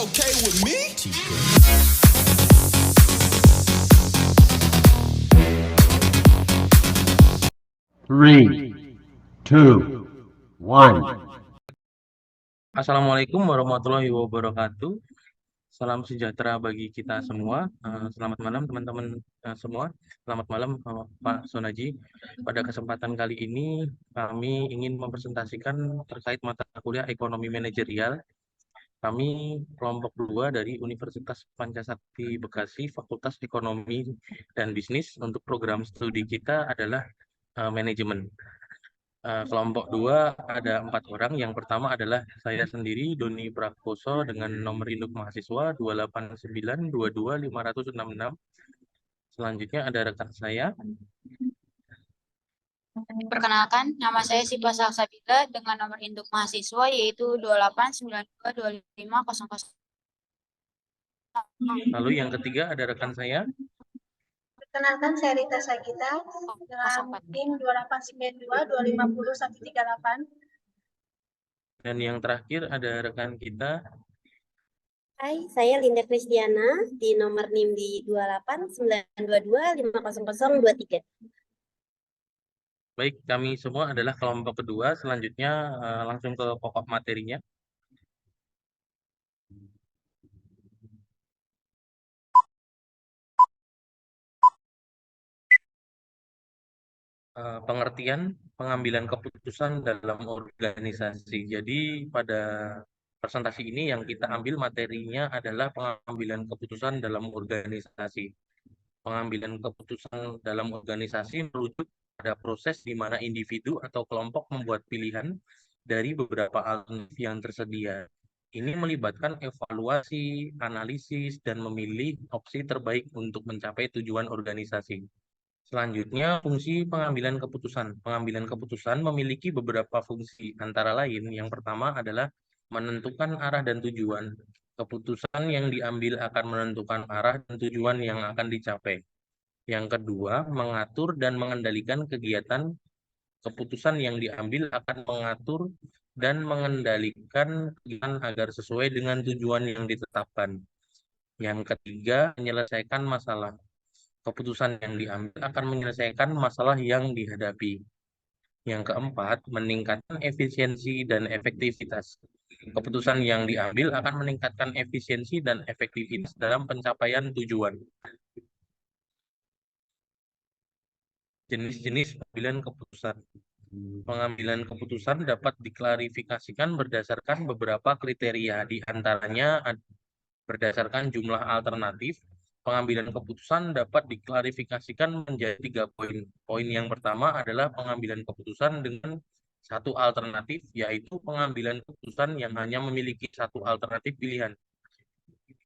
okay with me? 3, 2, 1. Assalamualaikum warahmatullahi wabarakatuh. Salam sejahtera bagi kita semua. Selamat malam teman-teman semua. Selamat malam Pak Sonaji. Pada kesempatan kali ini kami ingin mempresentasikan terkait mata kuliah ekonomi manajerial. Kami kelompok 2 dari Universitas Pancasakti Bekasi, Fakultas Ekonomi dan Bisnis. Untuk program studi kita adalah manajemen. Kelompok 2 ada 4 orang. Yang pertama adalah saya sendiri, Doni Prakoso, dengan nomor induk mahasiswa 289225666. Selanjutnya ada rekan saya. Perkenalkan, nama saya Sipa Salsabila dengan nomor induk mahasiswa yaitu 289225500. Lalu yang ketiga ada rekan saya. Perkenalkan, saya Rita Sagita dengan NIM 28922501138. Dan yang terakhir ada rekan kita. Hai, saya Linda Krisdiana di nomor NIM di 28922500023. Baik, kami semua adalah kelompok kedua. Selanjutnya langsung ke pokok materinya. Pengertian pengambilan keputusan dalam organisasi. Jadi pada presentasi ini yang kita ambil materinya adalah pengambilan keputusan dalam organisasi. Pengambilan keputusan dalam organisasi merujuk pada proses di mana individu atau kelompok membuat pilihan dari beberapa alternatif yang tersedia. Ini melibatkan evaluasi, analisis, dan memilih opsi terbaik untuk mencapai tujuan organisasi. Selanjutnya, fungsi pengambilan keputusan. Pengambilan keputusan memiliki beberapa fungsi, antara lain yang pertama adalah menentukan arah dan tujuan. Keputusan yang diambil akan menentukan arah dan tujuan yang akan dicapai. Yang kedua, mengatur dan mengendalikan kegiatan. Keputusan yang diambil akan mengatur dan mengendalikan kegiatan agar sesuai dengan tujuan yang ditetapkan. Yang ketiga, menyelesaikan masalah. Keputusan yang diambil akan menyelesaikan masalah yang dihadapi. Yang keempat, meningkatkan efisiensi dan efektivitas. Keputusan yang diambil akan meningkatkan efisiensi dan efektivitas dalam pencapaian tujuan. Jenis-jenis pengambilan keputusan. Pengambilan keputusan dapat diklarifikasikan berdasarkan beberapa kriteria, di antaranya berdasarkan jumlah alternatif. Pengambilan keputusan dapat diklarifikasikan menjadi 3 poin. Poin yang pertama adalah pengambilan keputusan dengan satu alternatif, yaitu pengambilan keputusan yang hanya memiliki satu alternatif pilihan.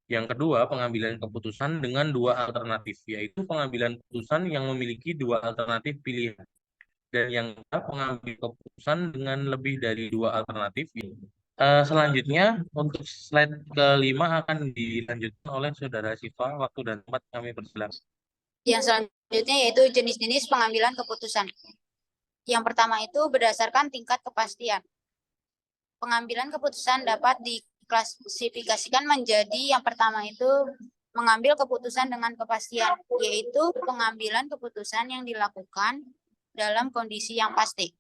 Yang kedua, pengambilan keputusan dengan 2 alternatif, yaitu pengambilan keputusan yang memiliki 2 alternatif pilihan. Dan yang ketiga, pengambil keputusan dengan lebih dari 2 alternatif. Selanjutnya, untuk slide kelima akan dilanjutkan oleh Saudara Siva. Waktu dan tempat kami persilakan. Yang selanjutnya yaitu jenis-jenis pengambilan keputusan. Yang pertama itu berdasarkan tingkat kepastian. Pengambilan keputusan dapat diklasifikasikan menjadi yang pertama itu mengambil keputusan dengan kepastian, yaitu pengambilan keputusan yang dilakukan dalam kondisi yang pasti.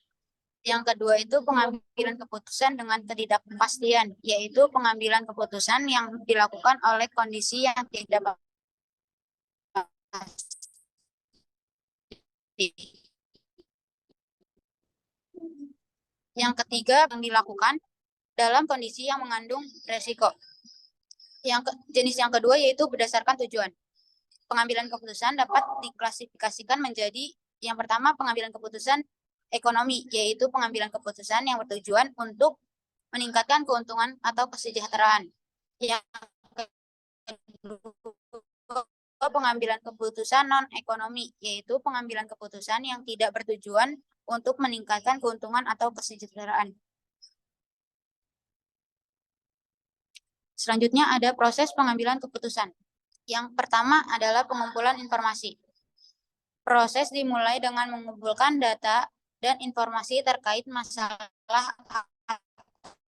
Yang kedua itu pengambilan keputusan dengan ketidakpastian, yaitu pengambilan keputusan yang dilakukan oleh kondisi yang tidak pasti. Yang ketiga yang dilakukan dalam kondisi yang mengandung resiko. Jenis yang kedua yaitu berdasarkan tujuan. Pengambilan keputusan dapat diklasifikasikan menjadi yang pertama pengambilan keputusan ekonomi, yaitu pengambilan keputusan yang bertujuan untuk meningkatkan keuntungan atau kesejahteraan. Yang kedua, pengambilan keputusan non-ekonomi, yaitu pengambilan keputusan yang tidak bertujuan untuk meningkatkan keuntungan atau kesejahteraan. Selanjutnya ada proses pengambilan keputusan. Yang pertama adalah pengumpulan informasi. Proses dimulai dengan mengumpulkan data dan informasi terkait masalah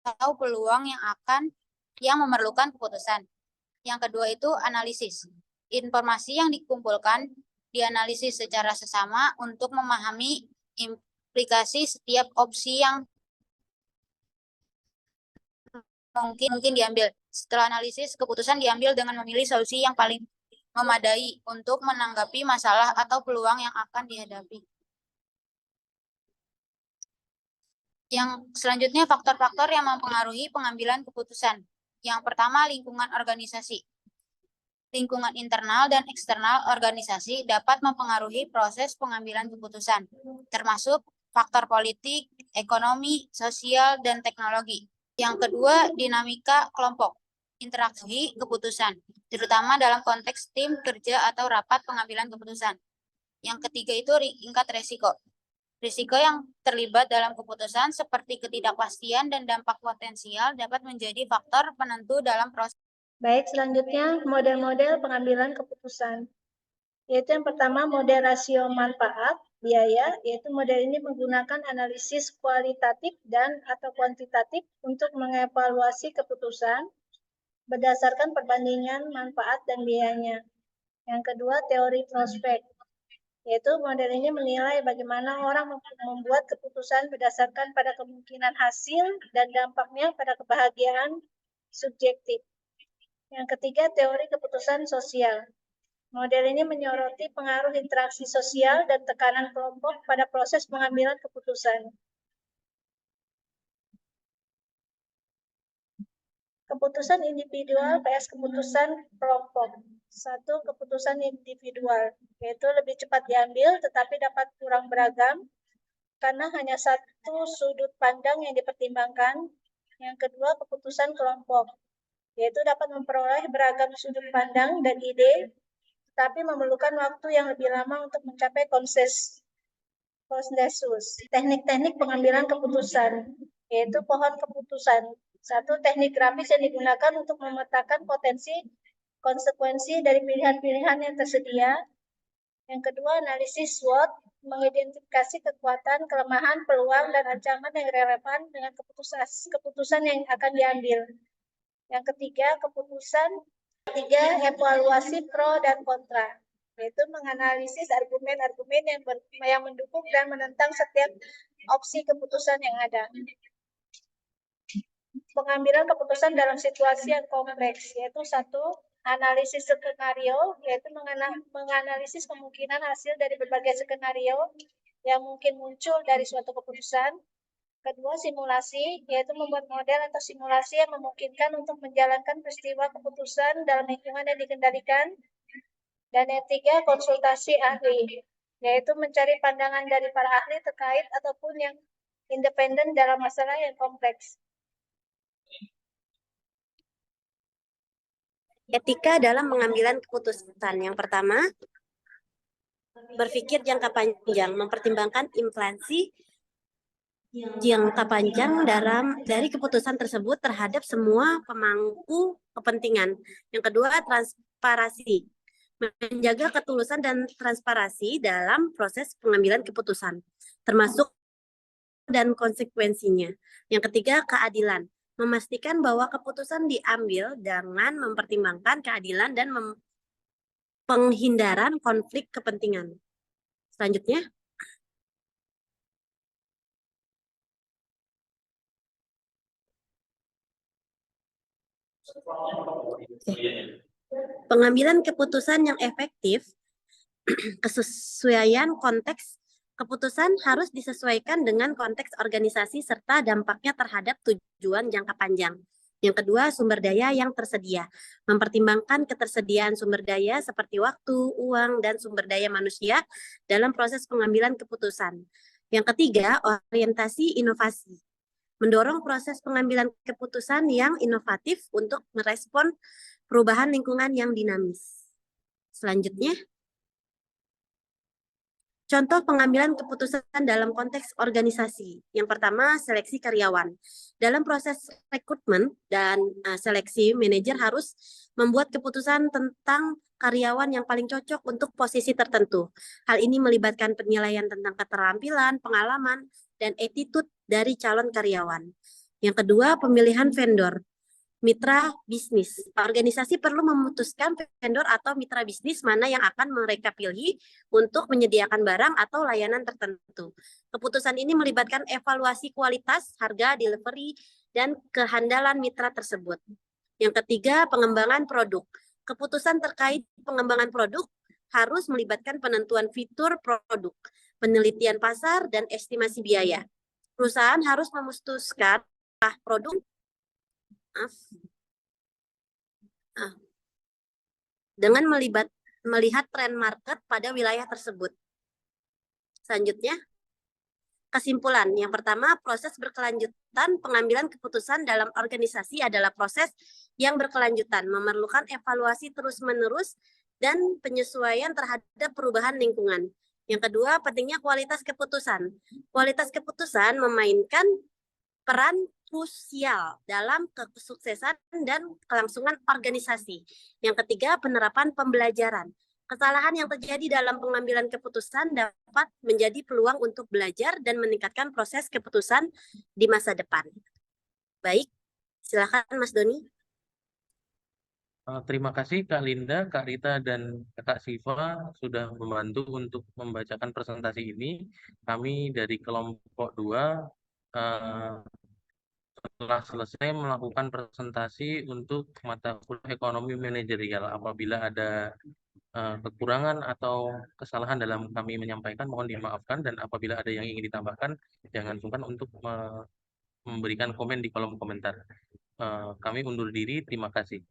atau peluang yang akan yang memerlukan keputusan. Yang kedua itu analisis. Informasi yang dikumpulkan dianalisis secara sesama untuk memahami implikasi setiap opsi yang mungkin diambil. Setelah analisis, keputusan diambil dengan memilih solusi yang paling memadai untuk menanggapi masalah atau peluang yang akan dihadapi. Yang selanjutnya, faktor-faktor yang mempengaruhi pengambilan keputusan. Yang pertama, lingkungan organisasi. Lingkungan internal dan eksternal organisasi dapat mempengaruhi proses pengambilan keputusan, termasuk faktor politik, ekonomi, sosial, dan teknologi. Yang kedua, dinamika kelompok. Interaksi keputusan, terutama dalam konteks tim kerja atau rapat pengambilan keputusan. Yang ketiga itu tingkat resiko. Risiko yang terlibat dalam keputusan seperti ketidakpastian dan dampak potensial dapat menjadi faktor penentu dalam proses. Baik, selanjutnya model-model pengambilan keputusan. Yaitu yang pertama model rasio manfaat biaya, yaitu model ini menggunakan analisis kualitatif dan atau kuantitatif untuk mengevaluasi keputusan berdasarkan perbandingan manfaat dan biayanya. Yang kedua, teori prospek, yaitu model ini menilai bagaimana orang membuat keputusan berdasarkan pada kemungkinan hasil dan dampaknya pada kebahagiaan subjektif. Yang ketiga, teori keputusan sosial. Model ini menyoroti pengaruh interaksi sosial dan tekanan kelompok pada proses pengambilan keputusan. Keputusan individual vs keputusan kelompok. Satu, keputusan individual, yaitu lebih cepat diambil tetapi dapat kurang beragam karena hanya satu sudut pandang yang dipertimbangkan. Yang kedua, keputusan kelompok, yaitu dapat memperoleh beragam sudut pandang dan ide, tetapi memerlukan waktu yang lebih lama untuk mencapai konsensus. Teknik-teknik pengambilan keputusan, yaitu pohon keputusan. Satu, teknik grafis yang digunakan untuk memetakan potensi konsekuensi dari pilihan-pilihan yang tersedia. Yang kedua, analisis SWOT, mengidentifikasi kekuatan, kelemahan, peluang, dan ancaman yang relevan dengan keputusan yang akan diambil. Yang ketiga, evaluasi pro dan kontra, yaitu menganalisis argumen-argumen yang mendukung dan menentang setiap opsi keputusan yang ada. Pengambilan keputusan dalam situasi yang kompleks, yaitu satu, analisis skenario, yaitu menganalisis kemungkinan hasil dari berbagai skenario yang mungkin muncul dari suatu keputusan. Kedua, simulasi, yaitu membuat model atau simulasi yang memungkinkan untuk menjalankan peristiwa keputusan dalam lingkungan yang dikendalikan. Dan yang tiga, konsultasi ahli, yaitu mencari pandangan dari para ahli terkait ataupun yang independen dalam masalah yang kompleks. Etika dalam pengambilan keputusan. Yang pertama, berpikir jangka panjang, mempertimbangkan inflasi jangka panjang dari keputusan tersebut terhadap semua pemangku kepentingan. Yang kedua, transparansi, menjaga ketulusan dan transparansi dalam proses pengambilan keputusan, termasuk dan konsekuensinya. Yang ketiga, keadilan, memastikan bahwa keputusan diambil dengan mempertimbangkan keadilan dan penghindaran konflik kepentingan. Selanjutnya, pengambilan keputusan yang efektif, kesesuaian konteks keputusan harus disesuaikan dengan konteks organisasi serta dampaknya terhadap tujuan jangka panjang. Yang kedua, sumber daya yang tersedia, mempertimbangkan ketersediaan sumber daya seperti waktu, uang, dan sumber daya manusia dalam proses pengambilan keputusan. Yang ketiga, orientasi inovasi, mendorong proses pengambilan keputusan yang inovatif untuk merespon perubahan lingkungan yang dinamis. Selanjutnya, contoh pengambilan keputusan dalam konteks organisasi. Yang pertama, seleksi karyawan. Dalam proses rekrutmen dan seleksi, manajer harus membuat keputusan tentang karyawan yang paling cocok untuk posisi tertentu. Hal ini melibatkan penilaian tentang keterampilan, pengalaman, dan attitude dari calon karyawan. Yang kedua, pemilihan vendor. mitra bisnis. Organisasi perlu memutuskan vendor atau mitra bisnis mana yang akan mereka pilih untuk menyediakan barang atau layanan tertentu. Keputusan ini melibatkan evaluasi kualitas, harga, delivery, dan kehandalan mitra tersebut. Yang ketiga, pengembangan produk. Keputusan terkait pengembangan produk harus melibatkan penentuan fitur produk, penelitian pasar, dan estimasi biaya. Perusahaan harus memutuskan produk dengan melihat tren market pada wilayah tersebut. Selanjutnya, kesimpulan. Yang pertama, proses berkelanjutan pengambilan keputusan dalam organisasi adalah proses yang berkelanjutan, memerlukan evaluasi terus-menerus dan penyesuaian terhadap perubahan lingkungan. Yang kedua, pentingnya kualitas keputusan. Kualitas keputusan memainkan peran krusial dalam kesuksesan dan kelangsungan organisasi. Yang ketiga, penerapan pembelajaran. Kesalahan yang terjadi dalam pengambilan keputusan dapat menjadi peluang untuk belajar dan meningkatkan proses keputusan di masa depan. Baik, silakan Mas Doni. Terima kasih Kak Linda, Kak Rita, dan Kak Siva sudah membantu untuk membacakan presentasi ini. Kami dari kelompok 2 setelah selesai melakukan presentasi untuk mata kuliah ekonomi manajerial. Apabila ada kekurangan atau kesalahan dalam kami menyampaikan, mohon dimaafkan, dan apabila ada yang ingin ditambahkan, jangan sungkan untuk memberikan komen di kolom komentar. Kami undur diri, terima kasih.